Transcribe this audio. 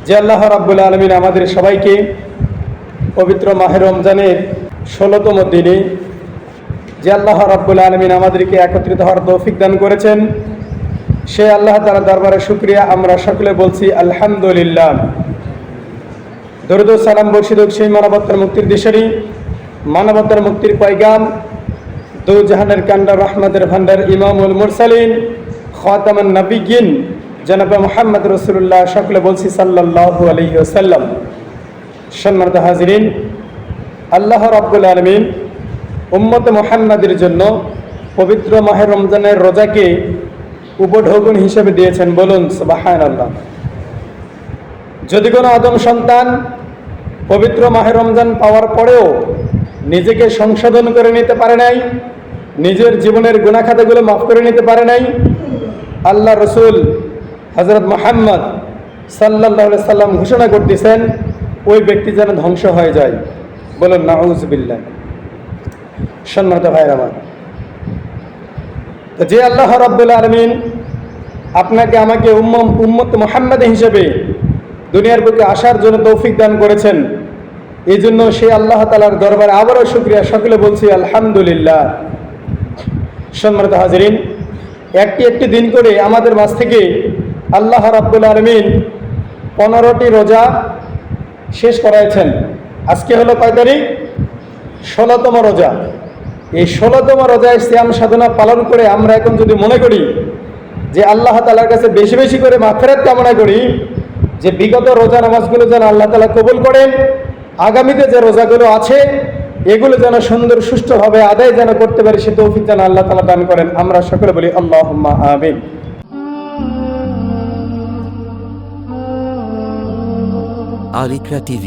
যে আল্লাহ রাব্বুল আলামিন আমাদের সবাইকে পবিত্র মাহে রমজানের ১৬তম দিনে যে আল্লাহ রাব্বুল আলামিন আমাদেরকে একত্রিত হওয়ার তৌফিক দান করেছেন, সে আল্লাহ তাআলার দরবারে শুকরিয়া আমরা সকলে বলছি আলহামদুলিল্লাহ। দরুদ ও সালাম বর্ষিত সেই মানবতার মুক্তির দিশারি, মানবতার মুক্তির পয়গাম, দু জাহানের কান্ডার রহমতের ভান্ডার, ইমামুল মুরসালিন, খাতামুন নবিয়্যিন জনাব মুহাম্মদ রাসূলুল্লাহ সকলে বলছি সাল্লাল্লাহু আলাইহি ওয়াসাল্লাম। সম্মানিত হাজিরিন, আল্লাহ রাব্বুল আলামিন উম্মত মুহাম্মাদের জন্য পবিত্র মাহে রমজানের রোজাকে উপঢৌকন হিসেবে দিয়েছেন। বলুন সুবহানাল্লাহ। যদি কোনো আদম সন্তান পবিত্র মাহে রমজান পাওয়ার পরেও নিজেকে সংশোধন করে নিতে পারে নাই, নিজের জীবনের গুনাহ খাতাগুলো মাফ করে নিতে পারে নাই, আল্লাহ রসুল হযরত মুহাম্মদ সাল্লাল্লাহু আলাইহি সাল্লাম ঘোষণা করতেছেন ওই ব্যক্তি যেন ধ্বংস হয়ে যায়। বলুন নাউযুবিল্লাহ। সম্মানিত ভাইরা আমার, তো যে আল্লাহ রাব্বুল আলামিন আপনাকে আমাকে উম্মত মুহাম্মদ হিসেবে দুনিয়ার বুকে আসার জন্য তৌফিক দান করেছেন, এই জন্য সেই আল্লাহ তাআলার দরবারে আবারও শুকরিয়া সকলে বলছি আলহামদুলিল্লাহ। সম্মানিত হাজিরিন, একটি দিন করে আমাদের মাঝ থেকে আল্লাহ রাব্বুল আলামিন 15টি রোজা শেষ করাইছেন। আজকে হলো কয় তারিখ? 16তম রোজা। এই 16তম রোজায় সিয়াম সাধনা পালন করে আমরা এখন যদি মনে করি যে আল্লাহ তাআলার কাছে বেশি বেশি করে মাগফিরাত কামনা করি, যে বিগত রোজা নামাজগুলো যেন আল্লাহ তাআলা কবুল করেন, আগামীতে যে রোজাগুলো আছে এগুলো যেন সুন্দর সুষ্ঠুভাবে আদায় যেন করতে পারি, সে তৌফিক যেন আল্লাহ তাআলা দান করেন। আমরা সকলে বলি আল্লাহুম্মা আমিন। Al Iqra TV